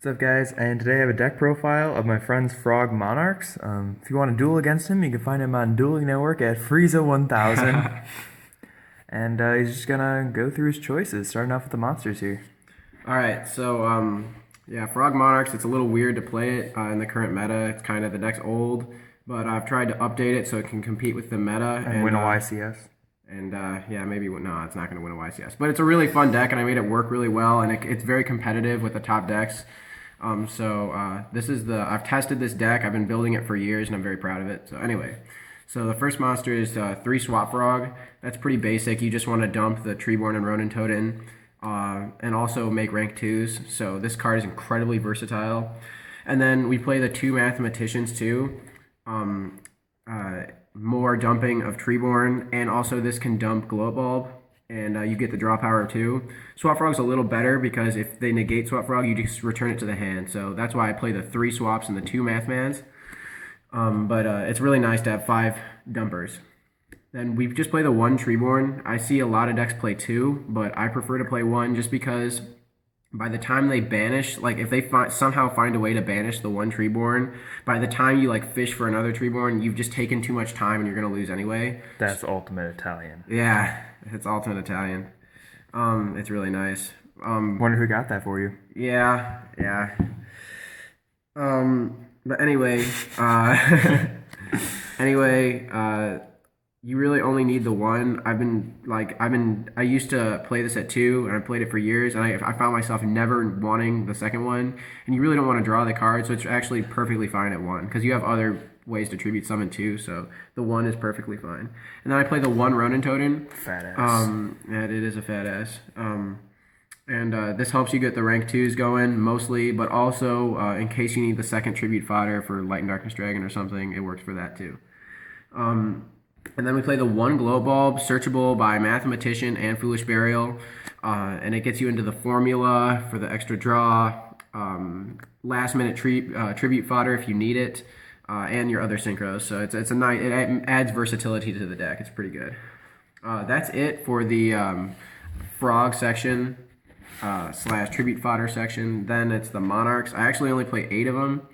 What's up, guys? And today I have a deck profile of my friend's Frog Monarchs. If you want to duel against him, you can find him on Dueling Network at Frieza1000. And he's just gonna go through his choices, starting off with the monsters here. All right, so yeah, Frog Monarchs. It's a little weird to play it in the current meta. It's kind of the deck's old, but I've tried to update it so it can compete with the meta And win a YCS. Yeah, maybe no, it's not going to win a YCS, but it's a really fun deck, and I made it work really well, and it's very competitive with the top decks. This is I've tested this deck. I've been building it for years, and I'm very proud of it. So anyway, so the first monster is 3 Swap Frog. That's pretty basic. You just want to dump the Treeborn and Ronin Totem, and also make rank 2s. So this card is incredibly versatile. And then we play the 2 Mathematicians too. More dumping of Treeborn, and also this can dump Glow Bulb, and you get the draw power too. Swap Frog's a little better because if they negate Swap Frog, you just return it to the hand. So that's why I play the 3 swaps and the 2 Mathmans. It's really nice to have 5 dumpers. Then we just play the 1 Treeborn. I see a lot of decks play 2, but I prefer to play 1 just because by the time they banish, like if they somehow find a way to banish the 1 Treeborn, by the time you like fish for another Treeborn, you've just taken too much time and you're gonna lose anyway. That's Ultimate Italian. Yeah, it's Ultimate Italian. It's really nice. Wonder who got that for you. Yeah. But anyway, you really only need the 1. I used to play this at 2, and I played it for years, and I found myself never wanting the second one. And you really don't want to draw the card, so it's actually perfectly fine at 1, because you have other ways to tribute summon 2, so the 1 is perfectly fine. And then I play the 1 Ronin Totem. Fat ass. And it is a fat ass. This helps you get the rank 2s going, mostly, but also in case you need the second tribute fodder for Light and Darkness Dragon or something, it works for that too. And then we play the 1 Glow Bulb, searchable by Mathematician and Foolish Burial, and it gets you into the formula for the extra draw, last minute tribute fodder if you need it, and your other synchros. So it adds versatility to the deck. It's pretty good. That's it for the Frog section / tribute fodder section. Then it's the Monarchs. I actually only play 8 of them.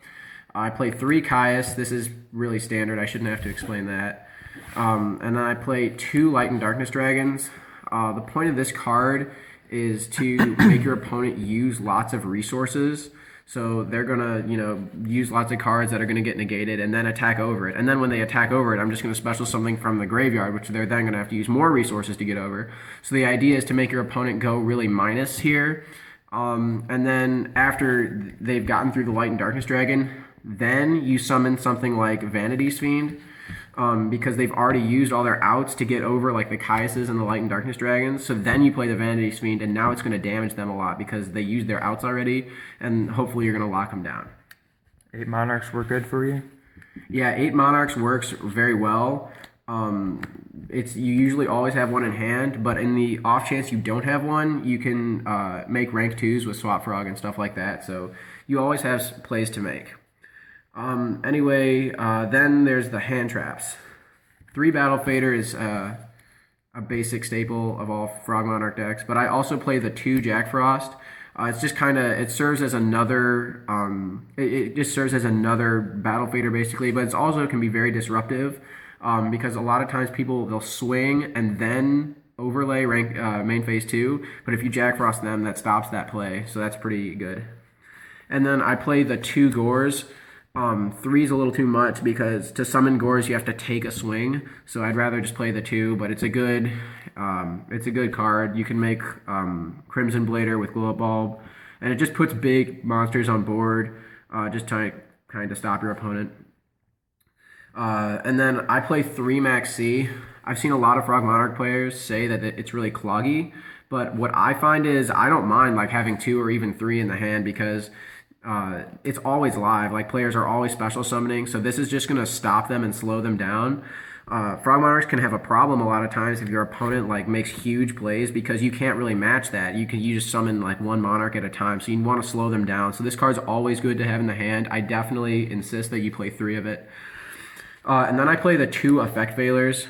I play 3 Caius. This is really standard. I shouldn't have to explain that. And then I play 2 Light and Darkness Dragons. The point of this card is to make your opponent use lots of resources. So they're going to, use lots of cards that are going to get negated and then attack over it. And then when they attack over it, I'm just going to special something from the graveyard, which they're then going to have to use more resources to get over. So the idea is to make your opponent go really minus here. And then after they've gotten through the Light and Darkness Dragon, then you summon something like Vanity's Fiend. Because they've already used all their outs to get over like the Caiuses and the Light and Darkness Dragons. So then you play the Vanity's Fiend, and now it's going to damage them a lot because they used their outs already, and hopefully you're going to lock them down. 8 Monarchs were good for you? Yeah, 8 Monarchs works very well. You usually always have 1 in hand, but in the off chance you don't have 1, you can make rank 2s with Swap Frog and stuff like that. So you always have plays to make. Then there's the hand traps. 3 Battle Fader is a basic staple of all Frog Monarch decks, but I also play the 2 Jack Frost. It's just it serves as another, it just serves as another Battle Fader basically, but it also can be very disruptive because a lot of times they'll swing and then overlay main phase 2, but if you Jack Frost them, that stops that play, so that's pretty good. And then I play the 2 Gores. 3 is a little too much because to summon Gores you have to take a swing. So I'd rather just play the 2, but it's a good card. You can make Crimson Blader with Glow Bulb, and it just puts big monsters on board, just to kind of stop your opponent. And then I play 3 Max C. I've seen a lot of Frog Monarch players say that it's really cloggy, but what I find is I don't mind like having 2 or even 3 in the hand because it's always live. Like players are always special summoning, so this is just going to stop them and slow them down. Frog Monarchs can have a problem a lot of times if your opponent like makes huge plays because you can't really match that. You just summon like 1 Monarch at a time, so you want to slow them down. So this card's always good to have in the hand. I definitely insist that you play 3 of it. And then I play the 2 Effect Failures.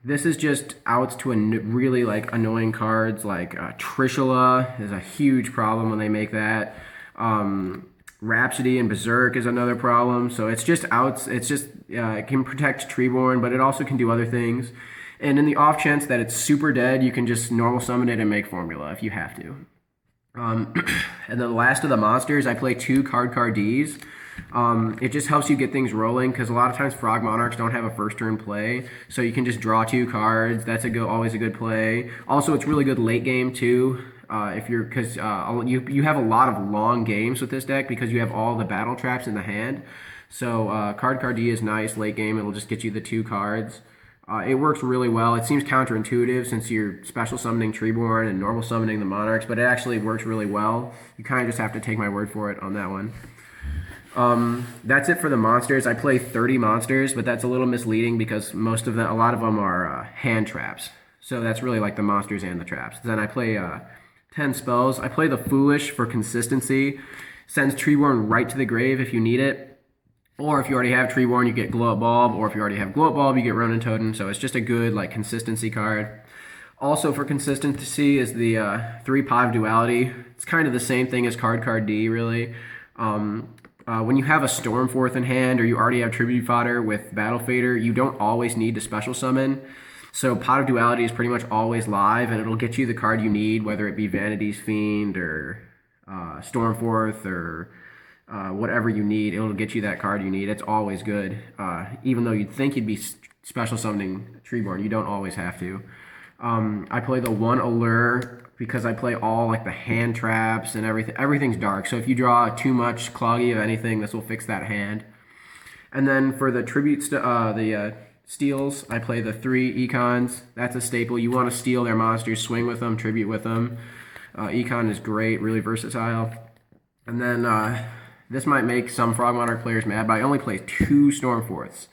This is just outs to really like annoying cards like Trishula is a huge problem when they make that. Rhapsody and Berserk is another problem. So it's just outs. It's just it can protect Treeborn, but it also can do other things. And in the off chance that it's super dead, you can just normal summon it and make Formula if you have to. And then last of the monsters, I play 2 card Ds. It just helps you get things rolling because a lot of times Frog Monarchs don't have a first turn play, so you can just draw 2 cards. That's always a good play. Also, it's really good late game too. If you're because you have a lot of long games with this deck because you have all the battle traps in the hand. So card D is nice late game. It'll just get you the 2 cards. It works really well. It seems counterintuitive since you're special summoning Treeborn and normal summoning the Monarchs, but it actually works really well. You kind of just have to take my word for it on that one. That's it for the monsters. I play 30 monsters, but that's a little misleading because a lot of them are hand traps. So that's really like the monsters and the traps. Then I play 10 spells. I play the Foolish for consistency. Sends Treeborn right to the grave if you need it. Or if you already have Treeborn, you get Glow Up Bulb. Or if you already have Glow Up Bulb, you get Ronin Totem. So it's just a good like consistency card. Also for consistency is the 3-5 Duality. It's kind of the same thing as card D, really. When you have a Stormforth in hand or you already have Tribute Fodder with Battle Fader, you don't always need to special summon. So Pot of Duality is pretty much always live, and it'll get you the card you need, whether it be Vanity's Fiend or Stormforth or whatever you need. It'll get you that card you need. It's always good. Even though you'd think you'd be special summoning Treeborn, you don't always have to. I play the 1 Allure because I play all like the hand traps and everything. Everything's dark. So if you draw too much Cloggy of anything, this will fix that hand. And then for the steals, I play the 3 Econs. That's a staple. You want to steal their monsters, swing with them, tribute with them. Econ is great, really versatile. And then this might make some Frog Monarch players mad, but I only play 2 Stormforths.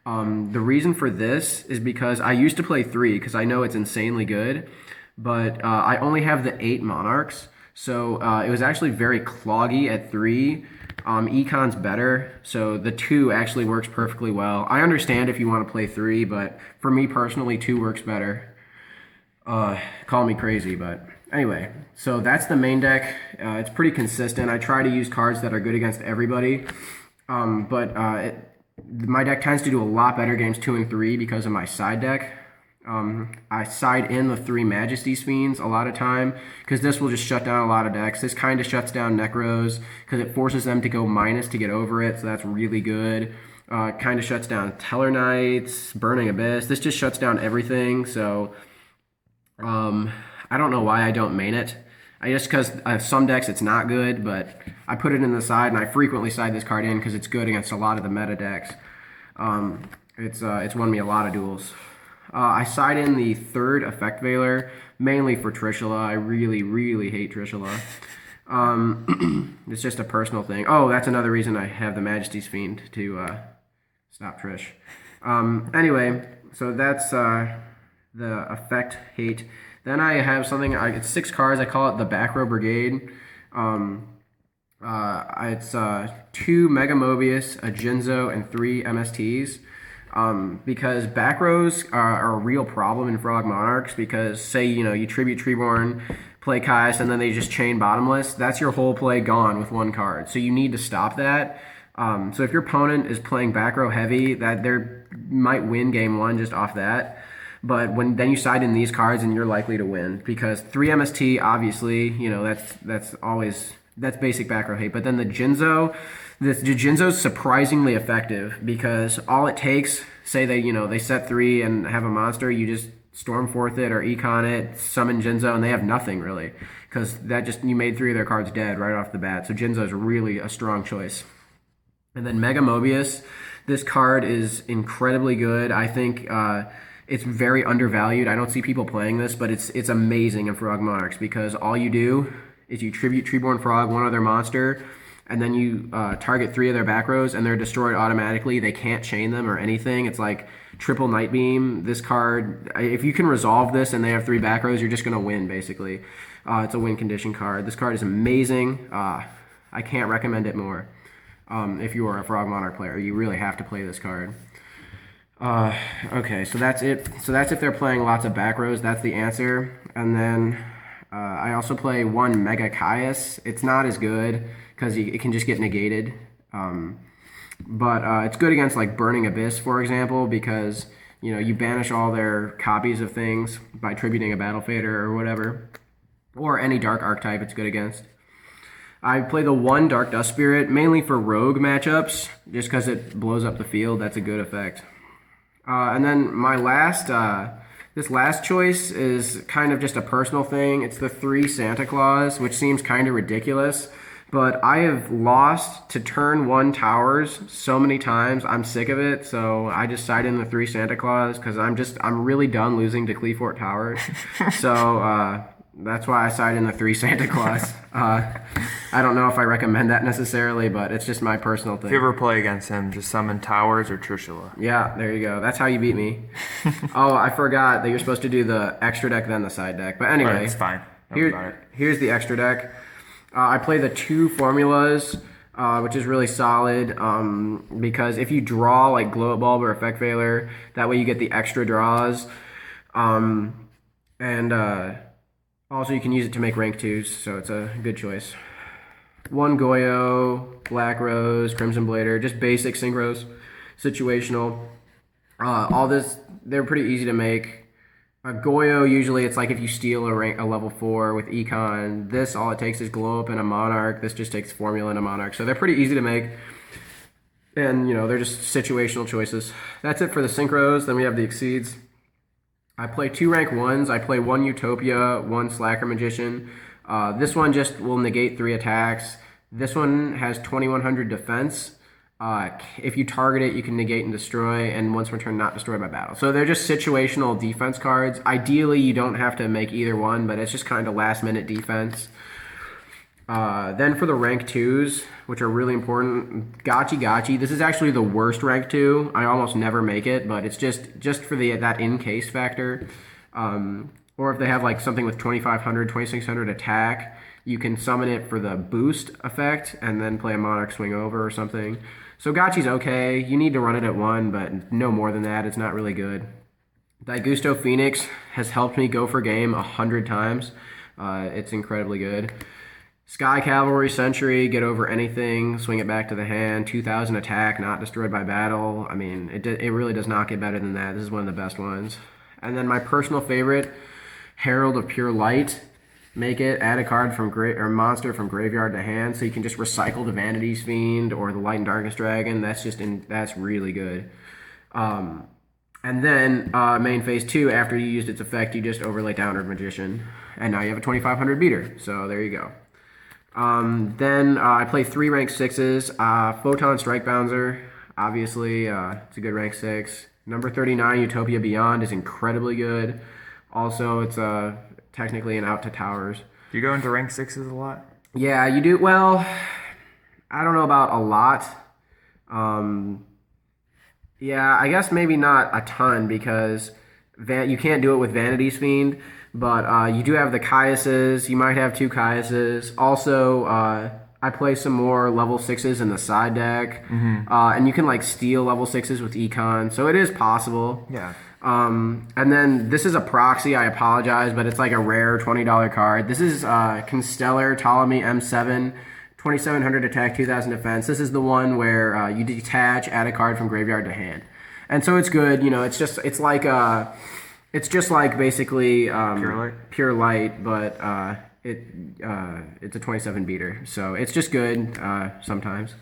The reason for this is because I used to play 3 because I know it's insanely good, but I only have the 8 Monarchs, so it was actually very cloggy at 3. Econ's better, so the 2 actually works perfectly well. I understand if you want to play 3, but for me personally, 2 works better. Call me crazy, but anyway, so that's the main deck. It's pretty consistent. I try to use cards that are good against everybody, but my deck tends to do a lot better games 2 and 3 because of my side deck. I side in the 3 Majesty's Fiends a lot of time because this will just shut down a lot of decks. This kind of shuts down Necros because it forces them to go minus to get over it, so that's really good. Kind of shuts down Teller Knights, Burning Abyss. This just shuts down everything, so I don't know why I don't main it. Because some decks it's not good, but I put it in the side, and I frequently side this card in because it's good against a lot of the meta decks. It's won me a lot of duels. I side in the 3rd Effect Veiler, mainly for Trishula. I really, really hate Trishula. It's just a personal thing. Oh, that's another reason I have the Majesty's Fiend to stop Trish. Anyway, so that's the Effect Hate. Then I have something, it's 6 cards, I call it the Back Row Brigade. It's 2 Mega Mobius, a Jinzo, and 3 MSTs. Because back rows are a real problem in Frog Monarchs because, say, you tribute Treeborn, play Kaius, and then they just chain Bottomless. That's your whole play gone with 1 card. So you need to stop that. So if your opponent is playing back row heavy, that they might win game 1 just off that. But then you side in these cards and you're likely to win because 3 MST, obviously, that's basic back row hate. But then the Jinzo, the Jinzo's surprisingly effective because all it takes, say they set 3 and have a monster, you just Stormforth it or Econ it, summon Jinzo, and they have nothing really because you made 3 of their cards dead right off the bat. So Jinzo's really a strong choice. And then Mega Mobius, this card is incredibly good. I think it's very undervalued. I don't see people playing this, but it's amazing in Frog Monarchs because all you do is you tribute Treeborn Frog, 1 other monster, and then you target 3 of their back rows, and they're destroyed automatically. They can't chain them or anything. It's like triple Night Beam. This card, if you can resolve this and they have 3 back rows, you're just going to win, basically. It's a win condition card. This card is amazing. I can't recommend it more. If you are a Frog Monarch player, you really have to play this card. Okay, so that's it. So that's if they're playing lots of back rows. That's the answer. And then I also play one Mega Caius. It's not as good because it can just get negated. But it's good against like Burning Abyss, for example, because you banish all their copies of things by tributing a Battle Fader or whatever, or any Dark Archetype it's good against. I play the one Dark Dust Spirit mainly for rogue matchups, just because it blows up the field. That's a good effect. And then my this last choice is kind of just a personal thing. It's the 3 Santa Claus, which seems kind of ridiculous, but I have lost to turn 1 towers so many times. I'm sick of it, so I just side in the 3 Santa Claus because I'm really done losing to Cleefort Towers. So that's why I side in the 3 Santa Claus. I don't know if I recommend that necessarily, but it's just my personal thing. If you ever play against him, just summon Towers or Trishula. Yeah, there you go. That's how you beat me. Oh, I forgot that you're supposed to do the extra deck then the side deck. But anyway, Right, it's fine. Here's the extra deck. I play the 2 formulas, which is really solid because if you draw like Glow Up Bulb or Effect Veiler, that way you get the extra draws. Also, you can use it to make rank 2s, so it's a good choice. 1 Goyo, Black Rose, Crimson Blader, just basic synchros, situational. All this, they're pretty easy to make. Goyo, usually it's like if you steal a level 4 with Econ. This, all it takes is Glow Up and a Monarch. This just takes Formula and a Monarch. So they're pretty easy to make. And, they're just situational choices. That's it for the synchros. Then we have the Exceeds. I play 2 rank 1s. I play 1 Utopia, 1 Slacker Magician. This one just will negate 3 attacks. This one has 2100 defense. If you target it, you can negate and destroy, and once per turn, not destroyed by battle. So they're just situational defense cards. Ideally, you don't have to make either one, but it's just kind of last-minute defense. Then for the rank 2s, which are really important, Gachi. This is actually the worst rank 2. I almost never make it, but it's just for that in-case factor. Or if they have like something with 2500, 2600 attack, you can summon it for the boost effect and then play a Monarch Swing Over or something. So Gachi's okay. You need to run it at 1, but no more than that. It's not really good. Daigusto Phoenix has helped me go for game 100 times. It's incredibly good. Sky Cavalry Sentry, get over anything, swing it back to the hand, 2000 attack, not destroyed by battle. I mean, it really does not get better than that. This is one of the best ones. And then my personal favorite, Herald of Pure Light. Make it, add a card from monster from graveyard to hand, so you can just recycle the Vanity's Fiend or the Light and Darkness Dragon. That's really good. And then main phase 2, after you used its effect, you just overlay Downward Magician, and now you have a 2500 beater. So there you go. Then I play 3 rank 6s. Photon Strike Bouncer, obviously, it's a good rank 6. Number 39, Utopia Beyond, is incredibly good. Also, it's technically an out to towers. Do you go into rank 6s a lot? Yeah, you do. Well, I don't know about a lot. Yeah, I guess maybe not a ton because you can't do it with Vanity's Fiend, but you do have the Caiuses. You might have 2 Caiuses. Also, I play some more level 6s in the side deck, and you can like steal level 6s with Econ, so it is possible. Yeah. And then this is a proxy, I apologize, but it's like a rare $20 card. This is Constellar Ptolemy M7, 2700 attack, 2000 defense. This is the one where you detach, add a card from graveyard to hand. And so it's good, it's just like basically Pure Light, but it's a 27 beater. So it's just good sometimes.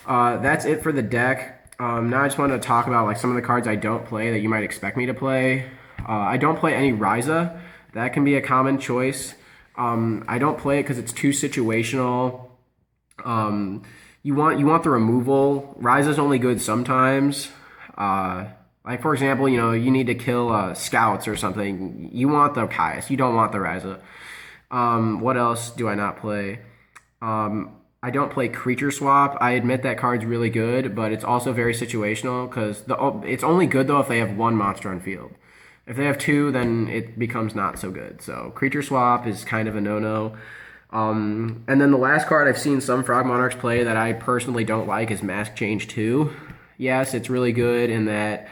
That's it for the deck. Now I just wanted to talk about like some of the cards I don't play that you might expect me to play. I don't play any Ryza. That can be a common choice. I don't play it because it's too situational. You want the removal. Ryza's only good sometimes. Like for example, you need to kill scouts or something. You want the Caius. You don't want the Ryza. What else do I not play? I don't play Creature Swap. I admit that card's really good, but it's also very situational because it's only good though if they have 1 monster on field. If they have 2, then it becomes not so good. So Creature Swap is kind of a no-no. And then the last card I've seen some Frog Monarchs play that I personally don't like is Mask Change 2. Yes, it's really good in that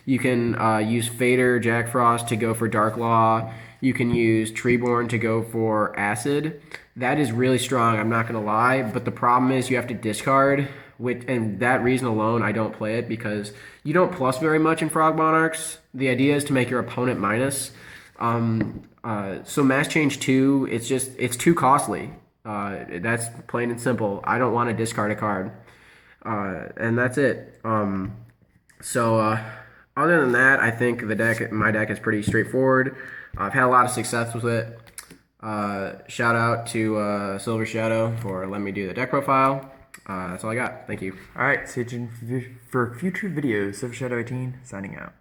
you can use Fader, Jack Frost to go for Dark Law. You can use Treeborn to go for Acid. That is really strong, I'm not going to lie, but the problem is you have to discard, and that reason alone I don't play it because you don't plus very much in Frog Monarchs. The idea is to make your opponent minus. So Mass Change 2, it's too costly. That's plain and simple. I don't want to discard a card. And that's it. Other than that, I think my deck is pretty straightforward. I've had a lot of success with it. Shout out to Silver Shadow for letting me do the deck profile. That's all I got. Thank you. All right, stay tuned for future videos. Silver Shadow 18 signing out.